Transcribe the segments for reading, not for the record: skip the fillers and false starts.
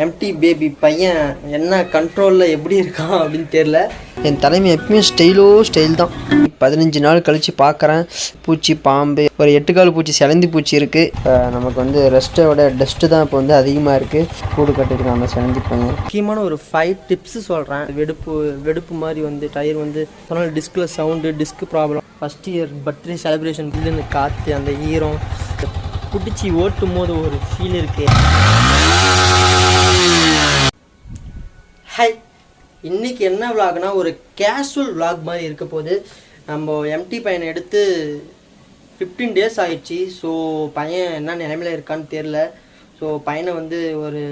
Empty baby பையன் என்ன கண்ட்ரோலில் எப்படி இருக்கான் அப்படின்னு தெரியல. என் தலைமை எப்பயுமே ஸ்டைல் தான். 15 நாள் கழித்து பார்க்குறேன். பூச்சி பாம்பு ஒரு 8 கால் பூச்சி செலந்தி பூச்சி இருக்குது. நமக்கு வந்து ரெஸ்ட்டோட டஸ்ட்டு தான் இப்போ வந்து அதிகமாக இருக்குது. கூடு கட்டிருக்கான் அந்த செலந்தி பையன். முக்கியமான ஒரு 5 டிப்ஸு சொல்கிறேன். வெடுப்பு மாதிரி வந்து டயர் வந்து சொன்னால் டிஸ்கில் sound, disc problem, first year birthday celebration இல்லைன்னு காற்று அந்த ஈரம் பிடிச்சி ஓட்டும் போது ஒரு ஃபீல் இருக்குது. ஹாய், இன்றைக்கி என்ன விலாக்னா ஒரு கேஷுவல் விலாக் மாதிரி இருக்க போது. நம்ம எம்டி பையனை எடுத்து 15 டேஸ் ஆகிடுச்சு. ஸோ பையன் என்ன நிலைமையில் இருக்கான்னு தெரில. ஸோ பையனை வந்து ஒரு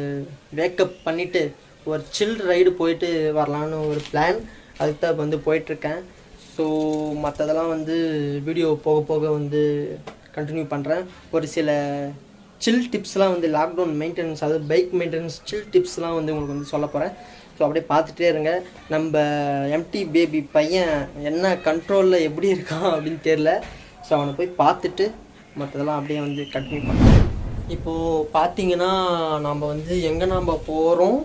வேக்கப் பண்ணிவிட்டு ஒரு சில் ரைடு போயிட்டு வரலான்னு ஒரு பிளான். அதுக்கு தான் வந்து போயிட்டுருக்கேன். ஸோ மற்றதெல்லாம் வந்து வீடியோ போக போக வந்து கண்டினியூ பண்ணுறேன். ஒரு சில சில் டிப்ஸ்லாம் வந்து லாக்டவுன் மெயின்டெனன்ஸ், அதாவது பைக் மெயின்டெனன்ஸ் சில் டிப்ஸ்லாம் வந்து உங்களுக்கு வந்து சொல்ல போகிறேன். ஸோ அப்படியே பார்த்துட்டே இருங்க. நம்ம எம்டி பேபி பையன் என்ன கண்ட்ரோலில் எப்படி இருக்கான் அப்படின்னு தெரில. ஸோ அவனை போய் பார்த்துட்டு மற்றதெல்லாம் அப்படியே வந்து கண்டினியூ பண்ணுறேன். இப்போது பார்த்தீங்கன்னா நம்ம வந்து எங்கே நம்ம போகிறோம்,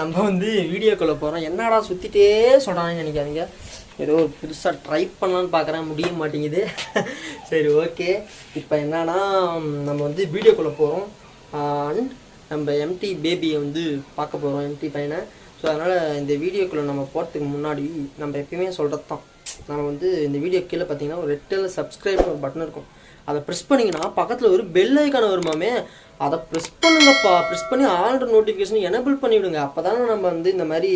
நம்ம வந்து வீடியோக்குள்ளே போகிறோம். என்னடா சுற்றிட்டே சொல்கிறான்னு நினைக்காதீங்க. ஏதோ ஒரு புதுசாக ட்ரை பண்ணலான்னு பார்க்குறேன், முடிய மாட்டேங்குது. சரி, ஓகே. இப்போ என்னன்னா நம்ம வந்து வீடியோக்குள்ளே போகிறோம். அண்ட் நம்ம எம்டி பேபியை வந்து பார்க்க போகிறோம், எம்டி பையனை. ஸோ அதனால் இந்த வீடியோக்குள்ளே நம்ம போகிறதுக்கு முன்னாடி நம்ம எப்பயுமே சொல்கிறது தான், நம்ம வந்து இந்த வீடியோ கீழே பார்த்தீங்கன்னா ஒரு ரெட் கலர் சப்ஸ்கிரைப் ஒரு பட்டன் இருக்கும். அதை ப்ரெஸ் பண்ணிங்கன்னா பக்கத்தில் ஒரு பெல் ஐக்கான வருமாமே, அதை ப்ரெஸ் பண்ணுங்கப்பா. ப்ரெஸ் பண்ணி ஆல்ரெடி நோட்டிஃபிகேஷன் எனபிள் பண்ணிவிடுங்க. அப்போ தானே நம்ம வந்து இந்த மாதிரி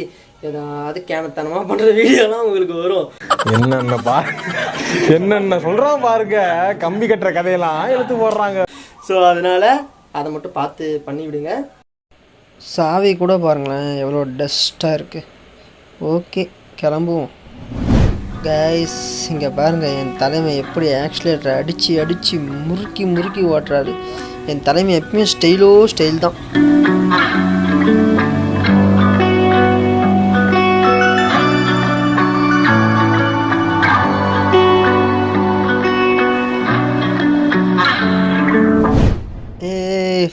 ஏதாவது கேனத்தனமாக பண்ணுற வீடியோலாம் உங்களுக்கு வரும். என்னென்ன சொல்கிறான் பாருங்க, கம்பி கட்டுற கதையெல்லாம் எடுத்து போடுறாங்க. ஸோ அதனால் அதை மட்டும் பார்த்து பண்ணிவிடுங்க. சாவி கூட பாருங்களேன் எவ்வளோ டஸ்ட்டாக இருக்குது. ஓகே, கிளம்புவோம். கைஸ், இங்கே பாருங்கள் என் தலைமை எப்படி ஆக்சிலேட்டரை அடித்து முறுக்கி ஓட்டுறாரு. என் தலைமை எப்பயுமே ஸ்டைல் தான்.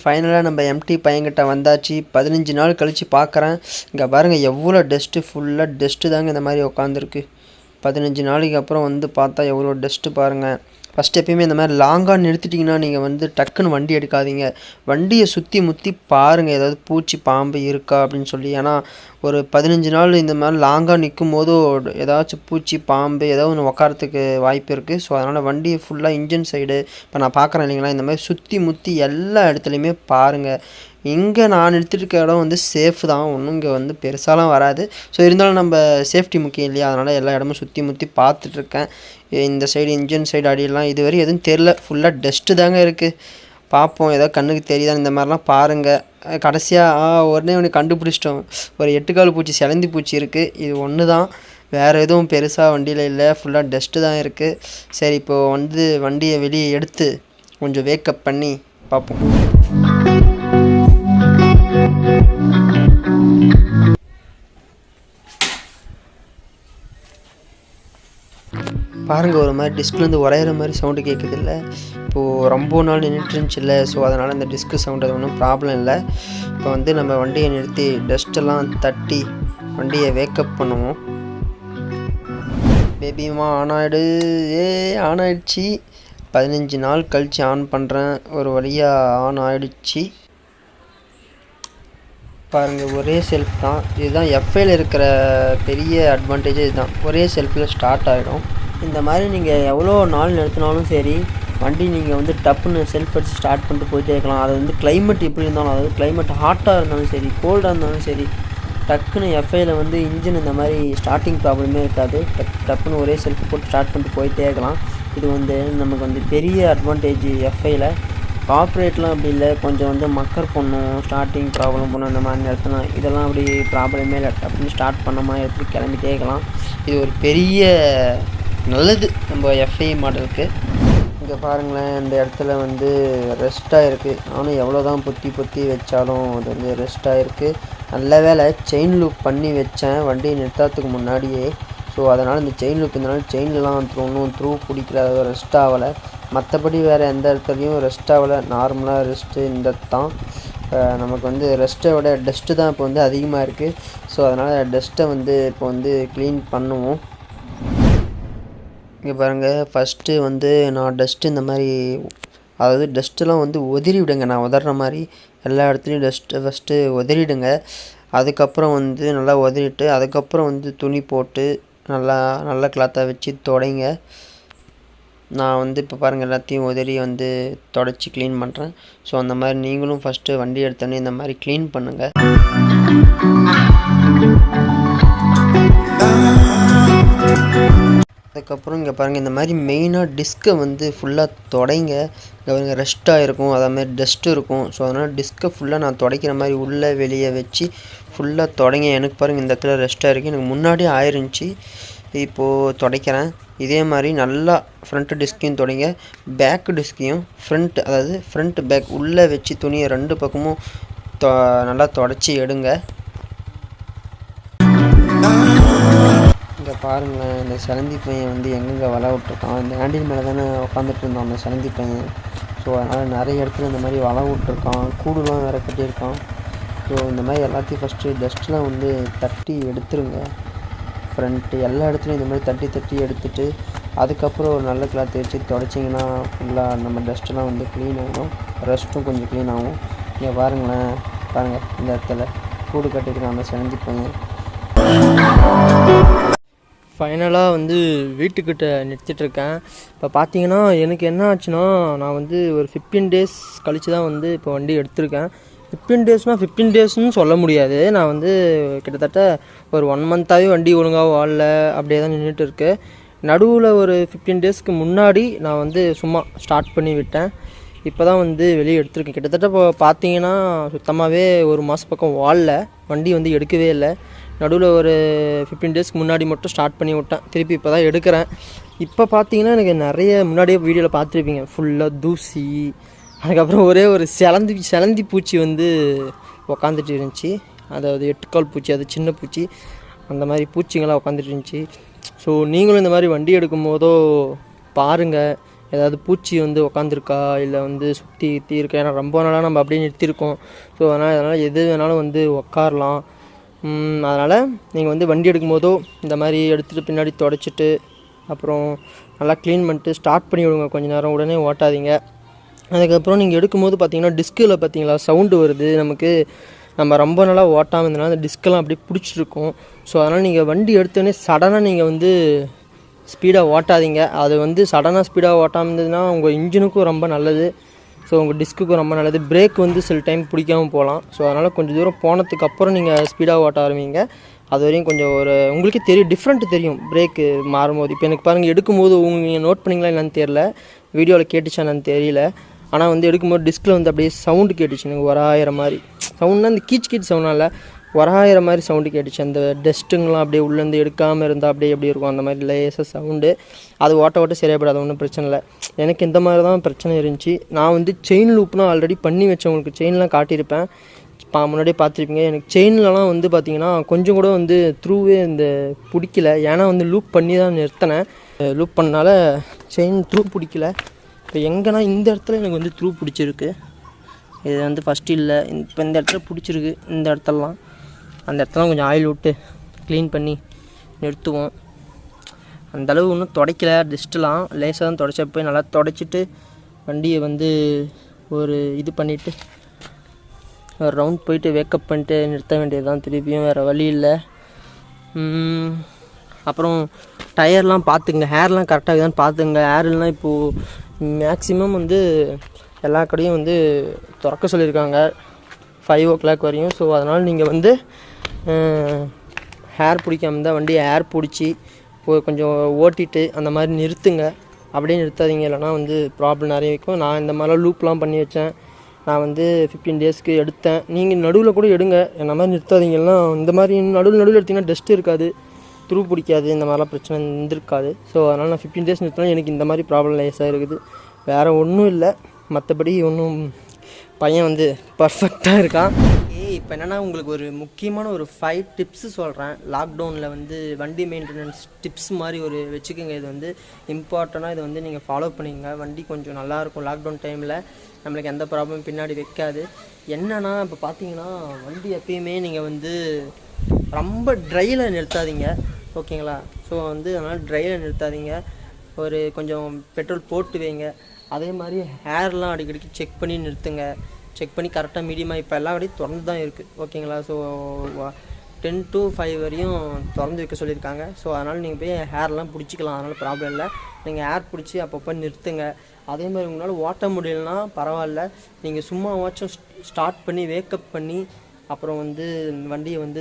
ஃபைனலாக நம்ம எம்டி பையன்கிட்ட வந்தாச்சு. 15 நாள் கழித்து பார்க்குறேன். இங்கே பாருங்கள் எவ்வளோ டஸ்ட்டு, ஃபுல்லாக டஸ்ட்டு தாங்க இந்த மாதிரி உட்காந்துருக்கு. 15 நாளைக்கு அப்புறம் வந்து பார்த்தா எவ்வளோ டஸ்ட்டு பாருங்கள். ஃபஸ்ட்டு எப்பயுமே இந்த மாதிரி லாங்காக நிறுத்திட்டிங்கன்னா நீங்கள் வந்து டக்குன்னு வண்டி எடுக்காதீங்க. வண்டியை சுற்றி முற்றி பாருங்கள் ஏதாவது பூச்சி பாம்பு இருக்கா அப்படின்னு சொல்லி. ஏன்னா ஒரு 15 நாள் இந்த மாதிரி லாங்காக நிற்கும் போது ஏதாச்சும் பூச்சி பாம்பு ஏதாவது ஒன்று உக்காரத்துக்கு வாய்ப்பு இருக்குது. ஸோ அதனால் வண்டியை ஃபுல்லாக இன்ஜின் சைடு இப்போ நான் பார்க்குறேன் இல்லைங்களா, இந்த மாதிரி சுற்றி முற்றி எல்லா இடத்துலையுமே பாருங்கள். இங்கே நான் நிறுத்திருக்க இடம் வந்து சேஃப் தான், ஒன்றும் இங்கே வந்து பெருசாலாம் வராது. ஸோ இருந்தாலும் நம்ம சேஃப்டி முக்கியம் இல்லையா, அதனால் எல்லா இடமும் சுற்றி முற்றி பார்த்துட்ருக்கேன். இந்த சைடு இன்ஜின் சைடு அடியெல்லாம் இதுவரை எதுவும் தெரில, ஃபுல்லாக டஸ்ட்டு தாங்க இருக்குது. பார்ப்போம் ஏதோ கண்ணுக்கு தெரியுதா இந்த மாதிரிலாம் பாருங்கள். கடைசியாக ஒன்று கண்டுபிடிச்சிட்டோம். ஒரு 8 கால் பூச்சி செலந்தி பூச்சி இருக்குது. இது ஒன்று தான், வேறு எதுவும் பெருசாக வண்டியில் இல்லை, ஃபுல்லாக டஸ்ட்டு தான் இருக்குது. சரி, இப்போது வந்து வண்டியை வெளியே எடுத்து கொஞ்சம் வேக்கப் பண்ணி பார்ப்போம். பாருங்கள் ஒரு மாதிரி டிஸ்க்லேருந்து உரையிற மாதிரி சவுண்டு கேட்குது இல்லை. இப்போது ரொம்ப நாள் நின்றுட்டு இருந்துச்சு இல்லை. ஸோ அதனால் இந்த டிஸ்க்கு சவுண்டு அது ஒன்றும் ப்ராப்ளம் இல்லை. இப்போ வந்து நம்ம வண்டியை நிறுத்தி டஸ்ட்டெல்லாம் தட்டி வண்டியை வேக்கப் பண்ணுவோம். பேபிமா ஆன் ஆயிடுச்சு. 15 நாள் கழித்து ஆன் பண்ணுறேன். ஒரு வழியாக ஆன் ஆகிடுச்சு. பாருங்கள் ஒரே செல்ஃப் தான். இதுதான் எஃப்ஐயில் இருக்கிற பெரிய அட்வான்டேஜே இதுதான், ஒரே செல்ஃபில் ஸ்டார்ட் ஆகிடும். இந்த மாதிரி நீங்கள் எவ்வளோ நாள் நிறுத்தினாலும் சரி, வண்டி நீங்கள் வந்து டப்புன்னு செல்ஃப் அடித்து ஸ்டார்ட் பண்ணிட்டு போயிட்டே இருக்கலாம். அது வந்து கிளைமேட் எப்படி இருந்தாலும், அதாவது கிளைமேட் ஹாட்டாக இருந்தாலும் சரி, கோல்டாக இருந்தாலும் சரி, டக்குன்னு எஃப்ஐயில் வந்து இன்ஜின் இந்த மாதிரி ஸ்டார்டிங் ப்ராப்ளமே இருக்காது. டப்புன்னு ஒரே செல்ஃப் போட்டு ஸ்டார்ட் பண்ணிட்டு போயிட்டே இருக்கலாம். இது வந்து நமக்கு வந்து பெரிய அட்வான்டேஜ் எஃப்ஐயில். கார்ப்பரேட்லாம் அப்படி இல்லை, கொஞ்சம் வந்து மக்கர் பண்ணும், ஸ்டார்டிங் ப்ராப்ளம் பண்ணும். இந்த மாதிரி நேரத்தில் இதெல்லாம் அப்படி ப்ராப்ளமே இல்லை, அப்படின்னு ஸ்டார்ட் பண்ணாமல் எப்படி கிளம்பிட்டே இருக்கலாம். இது ஒரு பெரிய நல்லது நம்ம எஃப்ஐ மாடலுக்கு. இங்கே பாருங்களேன், இந்த இடத்துல வந்து ரெஸ்ட்டாக இருக்குது. நானும் எவ்வளோ தான் பொத்தி வச்சாலும் அது வந்து ரெஸ்ட்டாக இருக்குது. நல்ல வேலை செயின் லூப் பண்ணி வச்சேன் வண்டியை நிறுத்தத்துக்கு முன்னாடியே. ஸோ அதனால் இந்த செயின் லூப் இருந்தனால செயின்லாம் ஒன்றும் த்ரூ பிடிக்கல, ரெஸ்ட் ஆகலை. மற்றபடி வேறு எந்த இடத்துலையும் ரெஸ்ட் ஆகலை, நார்மலாக ரெஸ்ட்டு இந்த தான். நமக்கு வந்து ரெஸ்ட்டை விட டஸ்ட்டு தான் இப்போ வந்து அதிகமாக இருக்குது. ஸோ அதனால் டஸ்ட்டை வந்து இப்போ வந்து க்ளீன் பண்ணுவோம். இங்கே பாருங்கள், ஃபஸ்ட்டு வந்து நான் டஸ்ட்டு இந்த மாதிரி, அதாவது டஸ்ட்டெல்லாம் வந்து உதறி விடுங்க. நான் உதற மாதிரி எல்லா இடத்துலையும் டஸ்ட்டு ஃபஸ்ட்டு உதறிடுங்க. அதுக்கப்புறம் வந்து நல்லா உதறிட்டு அதுக்கப்புறம் வந்து துணி போட்டு நல்லா கிளாத்தாக வச்சு துடைங்க. நான் வந்து இப்போ பாருங்கள் எல்லாத்தையும் உதறி வந்து தொடச்சி க்ளீன் பண்ணுறேன். ஸோ அந்த மாதிரி நீங்களும் ஃபஸ்ட்டு வண்டி எடுத்தோன்னே இந்த மாதிரி க்ளீன் பண்ணுங்கள். அதுக்கப்புறம் இங்கே பாருங்கள், இந்த மாதிரி மெயினாக டிஸ்கை வந்து ஃபுல்லாக துடைங்க. இங்கே பாருங்கள் ரெஸ்ட்டாக இருக்கும், அதேமாதிரி டஸ்ட்டு இருக்கும். ஸோ அதனால் டிஸ்கை ஃபுல்லாக நான் துடைக்கிற மாதிரி உள்ளே வெளியே வச்சு ஃபுல்லாக துடைங்க. எனக்கு பாருங்கள் இந்த இடத்துல ரெஸ்ட்டாக இருக்குது, எனக்கு முன்னாடியே ஆயிருந்துச்சு, இப்போது துடைக்கிறேன். இதே மாதிரி நல்லா ஃப்ரண்ட்டு டிஸ்கையும் துடைங்க, பேக்கு டிஸ்கையும் அதாவது ஃப்ரண்ட் பேக் உள்ளே வச்சு துணியை 2 பக்கமும் நல்லா துடைச்சி எடுங்க. இங்கே பாருங்களேன், இந்த சிலந்தி பையன் வந்து எங்கெங்கே வலை விட்ருக்கான். இந்த ஹேண்டில் மேலே தானே உட்காந்துட்டு இருந்தான் அந்த சிலந்தி பையன். ஸோ அதனால் நிறைய இடத்துல இந்த மாதிரி வலை விட்ருக்கான், கூடுலாம் வேறு கட்டியிருக்கான். ஸோ இந்த மாதிரி எல்லாத்தையும் ஃபஸ்ட்டு டஸ்ட்லாம் வந்து தட்டி எடுத்துருங்க. ஃப்ரண்ட்டு எல்லா இடத்துலையும் இந்த மாதிரி தட்டி எடுத்துட்டு அதுக்கப்புறம் ஒரு நல்ல கிளாத் வச்சு துடைச்சிங்கன்னா ஃபுல்லாக நம்ம டஸ்ட்டெல்லாம் வந்து க்ளீன் ஆகும், ரெஸ்ட்டும் கொஞ்சம் க்ளீன் ஆகும். இங்கே பாருங்களேன், பாருங்கள் இந்த இடத்துல கூடு கட்டியிருக்கான் அந்த சிலந்தி பையன். ஃபைனலாக வந்து வீட்டுக்கிட்ட நிறுத்திட்டுருக்கேன். இப்போ பார்த்தீங்கன்னா எனக்கு என்ன ஆச்சுன்னா, நான் வந்து ஒரு 15 டேஸ் கழித்து தான் வந்து இப்போ வண்டி எடுத்திருக்கேன். 15 டேஸ்னால் 15 டேஸ்னு சொல்ல முடியாது. நான் வந்து கிட்டத்தட்ட ஒரு 1 மந்த்தாகவே வண்டி ஒழுங்காக வாழல, அப்படியே தான் நின்றுட்டு இருக்கு. நடுவில் ஒரு 15 டேஸ்க்கு முன்னாடி நான் வந்து சும்மா ஸ்டார்ட் பண்ணி விட்டேன். இப்போ தான் வந்து வெளியே எடுத்திருக்கேன். கிட்டத்தட்ட இப்போ பார்த்தீங்கன்னா சுத்தமாகவே ஒரு மாதம் பக்கம் வாழல, வண்டி வந்து எடுக்கவே இல்லை. நடுவில் ஒரு 15 டேஸ்க்கு முன்னாடி மட்டும் ஸ்டார்ட் பண்ணி விட்டேன். திருப்பி இப்போ தான் எடுக்கிறேன். இப்போ பார்த்தீங்கன்னா எனக்கு நிறைய முன்னாடியே வீடியோவில் பார்த்துருப்பீங்க, ஃபுல்லாக தூசி, அதுக்கப்புறம் ஒரே ஒரு சிலந்தி பூச்சி வந்து உக்காந்துட்டு இருந்துச்சு. அதாவது 8 கால் பூச்சி, அது சின்ன பூச்சி, அந்த மாதிரி பூச்சிங்களாம் உட்காந்துட்டு இருந்துச்சு. ஸோ நீங்களும் இந்த மாதிரி வண்டி எடுக்கும் போதோ பாருங்கள், ஏதாவது பூச்சி வந்து உக்காந்துருக்கா இல்லை வந்து சுற்றி இருக்கா. ஏன்னா ரொம்ப நாளாக நம்ம அப்படியே நிறுத்தியிருக்கோம். ஸோ அதனால் எது வேணாலும் வந்து உக்காரலாம். அதனால் நீங்கள் வந்து வண்டி எடுக்கும் போதோ இந்த மாதிரி எடுத்துகிட்டு பின்னாடி துடைச்சிட்டு அப்புறம் நல்லா க்ளீன் பண்ணிட்டு ஸ்டார்ட் பண்ணி விடுங்க. கொஞ்சம் நேரம் உடனே ஓட்டாதீங்க. அதுக்கப்புறம் நீங்கள் எடுக்கும்போது பார்த்தீங்கன்னா டிஸ்கில் பார்த்தீங்களா சவுண்டு வருது. நம்ம ரொம்ப நாளாக ஓட்டாமல் இருந்தனால அந்த டிஸ்கெல்லாம் அப்படியே பிடிச்சிருக்கும். ஸோ அதனால் நீங்கள் வண்டி எடுத்தோடனே சடனாக நீங்கள் வந்து ஸ்பீடாக ஓட்டாதீங்க. அது வந்து சடனாக ஸ்பீடாக ஓட்டாமல் இருந்ததுன்னா உங்கள் இன்ஜினுக்கும் ரொம்ப நல்லது, ஸோ உங்கள் டிஸ்க்குக்கும் ரொம்ப நல்லது. பிரேக் வந்து சில டைம் பிடிக்காமல் போகலாம். ஸோ அதனால் கொஞ்சம் தூரம் போனதுக்கப்புறம் நீங்கள் ஸ்பீடாக ஓட்ட ஆரம்பிங்க. அது வரையும் கொஞ்சம் உங்களுக்கே தெரியும், டிஃப்ரெண்ட்டு தெரியும் பிரேக்கு மாறும்போது. இப்போ எனக்கு பாருங்கள், எடுக்கும்போது நீங்கள் நோட் பண்ணிங்களா என்னன்னு தெரியல, வீடியோவில் கேட்டுச்சா என்னன்னு தெரியல. ஆனால் வந்து எடுக்கும்போது டிஸ்கில் வந்து அப்படியே சவுண்டு கேட்டுச்சு எனக்கு, வராயிற மாதிரி சவுண்ட்னா இந்த கீச் சவுண்டாக இல்லை, வராயிற மாதிரி சவுண்டு கேட்டுச்சு. அந்த டஸ்ட்டுங்கெலாம் அப்படியே உள்ளேருந்து எடுக்காமல் இருந்தால் அப்படியே எப்படி இருக்கும் அந்த மாதிரி லேசாக சவுண்டு. அது ஓட்ட சரியாகப்படாது, ஒன்றும் பிரச்சனை இல்லை. எனக்கு இந்த மாதிரி தான் பிரச்சனை இருந்துச்சு. நான் வந்து செயின் லூப்னால் ஆல்ரெடி பண்ணி வச்சேன், உங்களுக்கு செயின்லாம் காட்டியிருப்பேன், முன்னாடியே பார்த்துருப்பீங்க. எனக்கு செயின்லலாம் வந்து பார்த்திங்கன்னா கொஞ்சம் கூட வந்து த்ரூவே இந்த பிடிக்கல. ஏன்னா வந்து லூப் பண்ணி தான் நிறுத்தினேன். லூப் பண்ணனால செயின் த்ரூ பிடிக்கல. இப்போ எங்கன்னா இந்த இடத்துல எனக்கு வந்து த்ரூ பிடிச்சிருக்கு. இது வந்து ஃபஸ்ட்டு இல்லை, இப்போ இந்த இடத்துல பிடிச்சிருக்கு. இந்த இடத்துலலாம் அந்த இடத்துல கொஞ்சம் ஆயில் விட்டு க்ளீன் பண்ணி நிறுத்துவோம். அந்தளவு ஒன்றும் துடைக்கல, டஸ்ட்டுலாம் லேசாக தான் துடைச்சா. போய் நல்லா துடைச்சிட்டு வண்டியை வந்து ஒரு இது பண்ணிவிட்டு ஒரு ரவுண்ட் போயிட்டு வேக்கப் பண்ணிட்டு நிறுத்த வேண்டியது தான் திருப்பியும், வேறு வழி இல்லை. அப்புறம் டயர்லாம் பார்த்துங்க, ஹேர்லாம் கரெக்டாக இருக்குதான்னு பார்த்துங்க. ஹேர்லாம் இப்போது மேக்ஸிமம் வந்து எல்லா கடையும் வந்து திறக்க சொல்லியிருக்காங்க 5 o'clock வரையும். ஸோ அதனால் நீங்கள் வந்து ஹேர் பிடிக்காம இருந்தால் வண்டியை ஹேர் பிடிச்சி கொஞ்சம் ஓட்டிட்டு அந்த மாதிரி நிறுத்துங்க. அப்படியே நிறுத்தாதீங்க, இல்லைனா வந்து ப்ராப்ளம் நிறைய வைக்கும். நான் இந்த மாதிரிலாம் லூப்லாம் பண்ணி வச்சேன். நான் வந்து 15 டேஸ்க்கு எடுத்தேன். நீங்கள் நடுவில் கூட எடுங்க, என்ன மாதிரி நிறுத்தாதீங்கன்னா. இந்த மாதிரி நடுவில் எடுத்திங்கன்னா டஸ்ட்டு இருக்காது, த்ரூ பிடிக்காது, இந்த மாதிரிலாம் பிரச்சனை இருந்திருக்காது. ஸோ அதனால் நான் 15 டேஸ் நிறுத்தினா எனக்கு இந்த மாதிரி ப்ராப்ளம் லேஸாக இருக்குது, வேறு ஒன்றும் இல்லை. மற்றபடி ஒன்றும் பையன் வந்து பர்ஃபெக்டாக இருக்கான். இப்போ என்னென்னா உங்களுக்கு ஒரு முக்கியமான ஒரு 5 டிப்ஸு சொல்கிறேன். லாக்டவுனில் வந்து வண்டி மெயின்டெனன்ஸ் டிப்ஸ் மாதிரி ஒரு வச்சுக்கோங்க. இது வந்து இம்பார்ட்டண்ட்டாக இதை வந்து நீங்கள் ஃபாலோ பண்ணிங்க. வண்டி கொஞ்சம் நல்லாயிருக்கும். லாக்டவுன் டைமில் நம்மளுக்கு எந்த ப்ராப்ளமும் பின்னாடி வைக்காது. என்னென்னா இப்போ பார்த்தீங்கன்னா வண்டி எப்பயுமே நீங்கள் வந்து ரொம்ப ட்ரையில் நிறுத்தாதீங்க, ஓகேங்களா? ஸோ வந்து அதனால் ட்ரையில் நிறுத்தாதீங்க. ஒரு கொஞ்சம் பெட்ரோல் போட்டு வைங்க. அதே மாதிரி ஹேர்லாம் அடிக்கடிக்கு செக் பண்ணி நிறுத்துங்க. செக் பண்ணி கரெக்டாக மீடியமாக இப்போ எல்லா வரையும் திறந்து தான் இருக்குது, ஓகேங்களா? ஸோ 10 to 5 வரையும் திறந்து வைக்க சொல்லியிருக்காங்க. ஸோ அதனால் நீங்கள் போய் ஹேர்லாம் பிடிச்சிக்கலாம், அதனால் ப்ராப்ளம் இல்லை. நீங்கள் ஹேர் பிடிச்சி அப்பப்போ நிறுத்துங்க. அதே மாதிரி உங்களால் ஓட்ட முடியலன்னா பரவாயில்ல, நீங்கள் சும்மாவாச்சும் ஸ்டார்ட் பண்ணி வேக்கப் பண்ணி அப்புறம் வந்து வண்டியை வந்து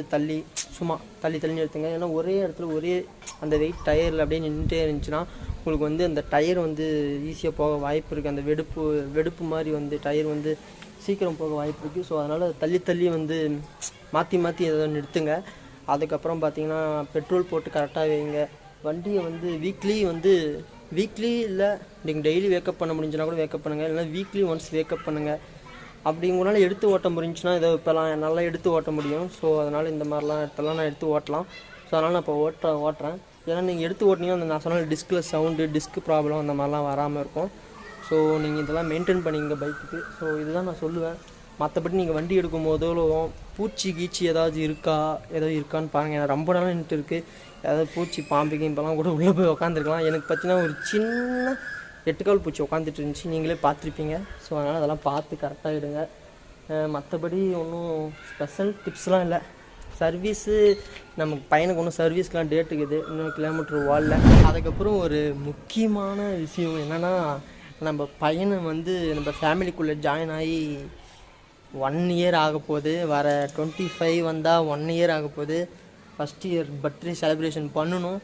சும்மா தள்ளி நிறுத்துங்க. ஏன்னா ஒரே இடத்துல ஒரே அந்த வெயிட் டயரில் அப்படியே நின்றுட்டே இருந்துச்சுன்னா உங்களுக்கு வந்து அந்த டயர் வந்து ஈஸியாக போக வாய்ப்பு இருக்குது. அந்த வெடுப்பு மாதிரி வந்து டயர் வந்து சீக்கிரம் போக வாய்ப்பு இருக்குது. ஸோ அதனால் தள்ளி வந்து மாற்றி ஏதோ நிறுத்துங்க. அதுக்கப்புறம் பார்த்தீங்கன்னா பெட்ரோல் போட்டு கரெக்டாக வைங்க. வண்டியை வந்து வீக்லி இல்லை நீங்கள் டெய்லி வேக்கப் பண்ண முடிஞ்சுன்னா கூட வேக்கப் பண்ணுங்கள், இல்லைனா வீக்லி ஒன்ஸ் வேக்கப் பண்ணுங்கள். அப்படி உங்களால் எடுத்து ஓட்ட முடிஞ்சுன்னா ஏதோ இப்போலாம் நல்லா எடுத்து ஓட்ட முடியும். ஸோ அதனால் இந்த மாதிரிலாம் இடத்தெல்லாம் நான் எடுத்து ஓட்டலாம். ஸோ அதனால் நான் இப்போ ஓட்டுறேன். ஏன்னா நீங்கள் எடுத்து ஓட்டினீங்கன்னா அந்த நான் சொன்ன டிஸ்கில் சவுண்டு, டிஸ்க் ப்ராப்ளம் அந்த மாதிரிலாம் வராமல் இருக்கும். ஸோ நீங்கள் இதெல்லாம் மெயின்டைன் பண்ணிங்க பைக்குக்கு. ஸோ இதுதான் நான் சொல்லுவேன். மற்றபடி நீங்கள் வண்டி எடுக்கும் போதோ பூச்சி கீச்சி ஏதாவது இருக்கான்னு பாருங்கள். ஏன்னா ரொம்ப நாளாக நின்றுட்டு இருக்குது. ஏதாவது பூச்சி பாம்பு கிம்பெல்லாம் கூட உள்ளே போய் உட்காந்துருக்கலாம். எனக்கு பார்த்தீங்கன்னா ஒரு சின்ன 8 கால் பூச்சி உட்காந்துட்டு இருந்துச்சு, நீங்களே பார்த்துருப்பீங்க. ஸோ அதனால் அதெல்லாம் பார்த்து கரெக்டாக எடுங்க. மற்றபடி ஒன்றும் ஸ்பெஷல் டிப்ஸ்லாம் இல்லை. சர்வீஸு நமக்கு பையனுக்கு ஒன்றும் சர்வீஸ்க்கெலாம் டேட்டுக்குது, இன்னும் கிலோமீட்டர் வாலில். அதுக்கப்புறம் ஒரு முக்கியமான விஷயம் என்னென்னா, நம்ம பையனை வந்து நம்ம ஃபேமிலிக்குள்ளே ஜாயின் ஆகி 1 இயர் ஆக போகுது. வர 25 வந்தால் 1 இயர் ஆக போகுது. ஃபஸ்ட் இயர் பர்த்டே செலிப்ரேஷன் பண்ணணும்.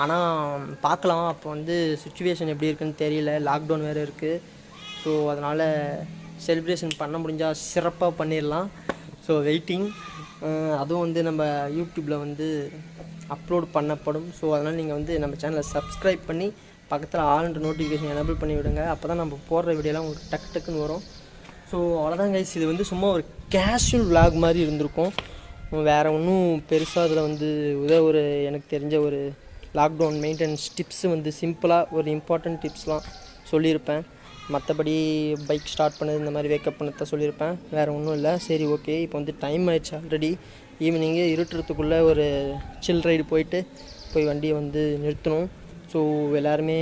ஆனால் பார்க்கலாம், அப்போ வந்து சுச்சுவேஷன் எப்படி இருக்குன்னு தெரியல. லாக்டவுன் வேறு இருக்குது. ஸோ அதனால் செலிப்ரேஷன் பண்ண முடிஞ்சால் சிறப்பாக பண்ணிடலாம். So waiting. அதுவும் வந்து நம்ம யூடியூப்பில் வந்து அப்லோட் பண்ணப்படும். ஸோ அதனால் நீங்கள் வந்து நம்ம சேனலை சப்ஸ்கிரைப் பண்ணி பக்கத்தில் ஆல்ன்ற நோட்டிஃபிகேஷன் எனேபிள் பண்ணி விடுங்க. அப்போ தான் நம்ம போடுற வீடியோலாம் உங்களுக்கு டக்குன்னு வரும். ஸோ அவ்வளோதான் கைஸ். இது வந்து சும்மா ஒரு கேஷுவல் விளாக் மாதிரி இருந்திருக்கும். வேறு ஒன்றும் பெருசாக அதில் வந்து ஒரு எனக்கு தெரிஞ்ச ஒரு லாக்டவுன் மெயின்டெனன்ஸ் டிப்ஸு வந்து சிம்பிளாக ஒரு இம்பார்ட்டன்ட் டிப்ஸ்லாம் சொல்லியிருப்பேன். மற்றபடி பைக் ஸ்டார்ட் பண்ணது இந்த மாதிரி வேக்கப் பண்ணதான் சொல்லியிருப்பேன். வேறு ஒன்றும் இல்லை. சரி, ஓகே. இப்போ வந்து டைம் ஆயிடுச்சு ஆல்ரெடி. ஈவினிங்கே இருட்டுறதுக்குள்ளே ஒரு சில் ரைடு போய் வண்டியை வந்து நிறுத்தணும். ஸோ எல்லாருமே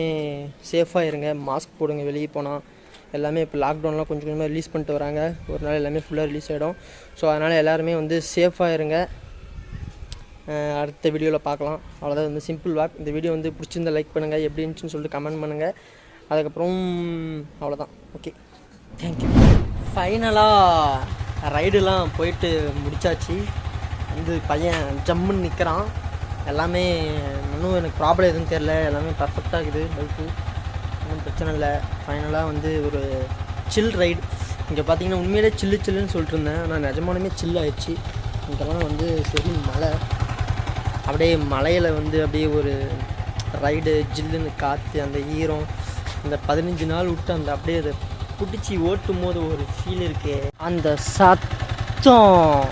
சேஃபாக இருங்க, மாஸ்க் போடுங்க வெளியே போனால். எல்லாமே இப்போ லாக்டவுன்லாம் கொஞ்சம் கொஞ்சமாக ரிலீஸ் பண்ணிட்டு வராங்க. ஒரு நாள் எல்லாமே ஃபுல்லாக ரிலீஸ் ஆகிடும். ஸோ அதனால் எல்லாருமே வந்து சேஃபாக இருங்க. அடுத்த வீடியோவில் பார்க்கலாம். அவ்வளோதான் வந்து சிம்பிள் வாக். இந்த வீடியோ வந்து பிடிச்சிருந்தா லைக் பண்ணுங்கள், எப்படி இருந்துச்சுன்னு சொல்லிட்டு கமெண்ட் பண்ணுங்கள். அதுக்கப்புறம் அவ்வளோதான். Okay, thank you. ஃபைனலாக ரைடெலாம் போயிட்டு முடித்தாச்சு. வந்து பையன் ஜம்முன்னு நிற்கிறான். எல்லாமே இன்னும் எனக்கு ப்ராப்ளம் எதுவும் தெரில. எல்லாமே பர்ஃபெக்டாக இருக்குது பைக்கு, ஒன்றும் பிரச்சனை இல்லை. ஃபைனலாக வந்து ஒரு சில் ரைடு. இங்கே பார்த்தீங்கன்னா உண்மையிலே சில்லுன்னு சொல்லிட்டு இருந்தேன், ஆனால் நிஜமானமே சில் ஆயிடுச்சு. இங்கெல்லாம் வந்து சரி மழை, அப்படியே மலையில் வந்து அப்படியே ஒரு ரைடு, ஜில்லுன்னு காற்று, அந்த ஈரம், அந்த 15 நாள் விட்டு அந்த அப்படியே அதை பிடிச்சி ஓட்டும் போது ஒரு ஃபீல் இருக்கே, அந்த சத்தம்